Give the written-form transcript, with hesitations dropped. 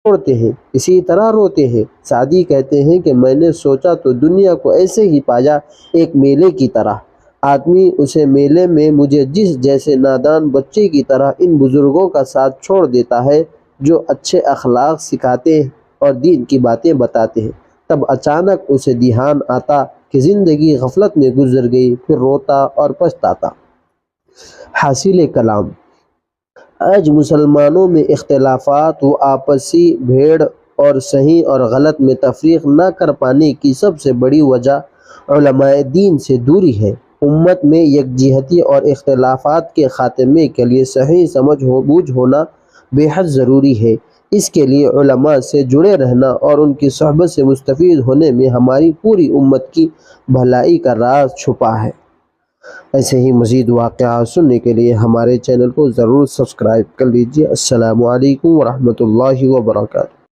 چھوڑتے ہیں، اسی طرح روتے ہیں۔ سعدی کہتے ہیں کہ میں نے سوچا تو دنیا کو ایسے ہی پایا، ایک میلے کی طرح۔ آدمی اسے میلے میں مجھے جیسے نادان بچے کی طرح ان بزرگوں کا ساتھ چھوڑ دیتا ہے جو اچھے اخلاق سکھاتے ہیں اور دین کی باتیں بتاتے ہیں۔ تب اچانک اسے دھیان آتا کہ زندگی غفلت میں گزر گئی، پھر روتا اور پچھتاتا۔ حاصل کلام: آج مسلمانوں میں اختلافات و آپسی بھیڑ اور صحیح اور غلط میں تفریق نہ کر پانے کی سب سے بڑی وجہ علماء دین سے دوری ہے۔ امت میں یکجہتی اور اختلافات کے خاتمے کے لیے صحیح سمجھ بوجھ ہونا بے حد ضروری ہے۔ اس کے لیے علماء سے جڑے رہنا اور ان کی صحبت سے مستفید ہونے میں ہماری پوری امت کی بھلائی کا راز چھپا ہے۔ ایسے ہی مزید واقعات سننے کے لیے ہمارے چینل کو ضرور سبسکرائب کر لیجیے۔ السلام علیکم ورحمۃ اللہ وبرکاتہ۔